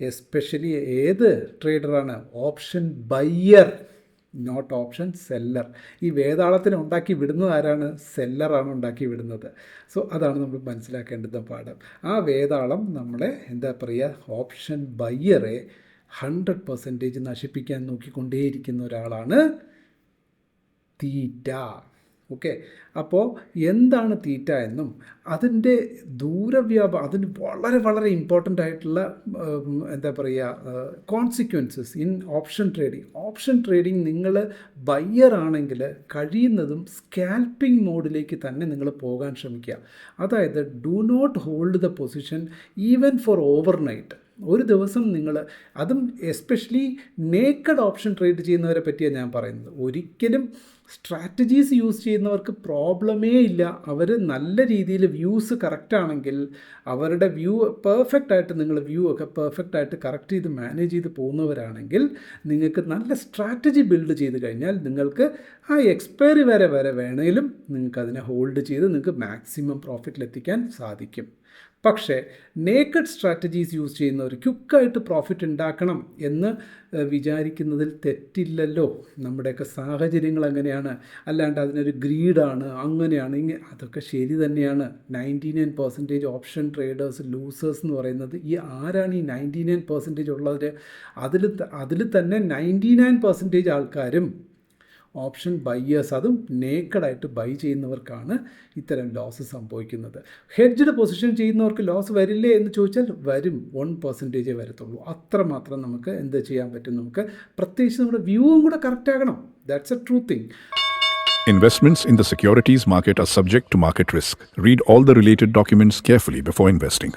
Especially ഏത് ട്രേഡറാണ്? Option buyer, not option seller. ഈ വേതാളത്തിനെ ഉണ്ടാക്കി വിടുന്നത് ആരാണ്? സെല്ലറാണ് ഉണ്ടാക്കി വിടുന്നത്. സോ അതാണ് നമ്മൾ മനസ്സിലാക്കേണ്ടുന്ന പാഠം. ആ വേതാളം നമ്മളെ എന്താ പറയുക, ഓപ്ഷൻ ബയ്യറെ 100% നശിപ്പിക്കാൻ നോക്കിക്കൊണ്ടേയിരിക്കുന്ന ഒരാളാണ് തീറ്റ. ഓക്കെ, അപ്പോൾ എന്താണ് തീറ്റ എന്നും അതിൻ്റെ അതിന് വളരെ വളരെ ഇമ്പോർട്ടൻ്റ് ആയിട്ടുള്ള എന്താ പറയുക consequences in option trading. Option trading നിങ്ങൾ ബയ്യർ ആണെങ്കിൽ കഴിയുന്നതും സ്കാൽപ്പിംഗ് മോഡിലേക്ക് തന്നെ നിങ്ങൾ പോകാൻ ശ്രമിക്കുക. അതായത് do not hold the position even for overnight. ഒരു ദിവസം നിങ്ങൾ, അതും എസ്പെഷ്യലി നേക്കഡ് ഓപ്ഷൻ ട്രേഡ് ചെയ്യുന്നവരെ പറ്റിയാണ് ഞാൻ പറയുന്നത്. ഒരിക്കലും സ്ട്രാറ്റജീസ് യൂസ് ചെയ്യുന്നവർക്ക് പ്രോബ്ലമേ ഇല്ല. അവർ നല്ല രീതിയിൽ വ്യൂസ് കറക്റ്റാണെങ്കിൽ, അവരുടെ വ്യൂ പെർഫെക്റ്റായിട്ട്, നിങ്ങൾ വ്യൂ ഒക്കെ പെർഫെക്റ്റായിട്ട് കറക്റ്റ് ചെയ്ത് മാനേജ് ചെയ്ത് പോകുന്നവരാണെങ്കിൽ, നിങ്ങൾക്ക് നല്ല സ്ട്രാറ്റജി ബിൽഡ് ചെയ്ത് കഴിഞ്ഞാൽ നിങ്ങൾക്ക് ആ എക്സ്പയറി വരെ വേണമെങ്കിലും നിങ്ങൾക്ക് അതിനെ ഹോൾഡ് ചെയ്ത് നിങ്ങൾക്ക് മാക്സിമം പ്രോഫിറ്റിലെത്തിക്കാൻ സാധിക്കും. പക്ഷേ നേക്കഡ് സ്ട്രാറ്റജീസ് യൂസ് ചെയ്യുന്നവർ ക്വിക്കായിട്ട് പ്രോഫിറ്റ് ഉണ്ടാക്കണം എന്ന് വിചാരിക്കുന്നതിൽ തെറ്റില്ലല്ലോ. നമ്മുടെയൊക്കെ സാഹചര്യങ്ങൾ അങ്ങനെയാണ്. അല്ലാണ്ട് അതിനൊരു ഗ്രീഡാണ്, അങ്ങനെയാണ്, അതൊക്കെ ശരി തന്നെയാണ്. 99% ഓപ്ഷൻ ട്രേഡേഴ്സ് ലൂസേഴ്സ് എന്ന് പറയുന്നത് ഈ ആരാണ് ഈ 99% ഉള്ളവർ? അതിൽ തന്നെ 99% ആൾക്കാരും ഓപ്ഷൻ ബയ്യേഴ്സ്, അതും നേക്കഡായിട്ട് ബൈ ചെയ്യുന്നവർക്കാണ് ഇത്തരം ലോസ് സംഭവിക്കുന്നത്. ഹെഡ്ജ്ഡ് പൊസിഷൻ ചെയ്യുന്നവർക്ക് ലോസ് വരില്ലേ എന്ന് ചോദിച്ചാൽ വരും, 1% വരത്തുള്ളൂ. അത്രമാത്രം നമുക്ക് എന്ത് ചെയ്യാൻ പറ്റും? നമുക്ക് പ്രത്യേകിച്ച് നമ്മുടെ വ്യൂവും കൂടെ കറക്റ്റ് ആകണം. That's A true thing. Investments in the securities market are subject to market risk. Read all the related documents carefully before investing.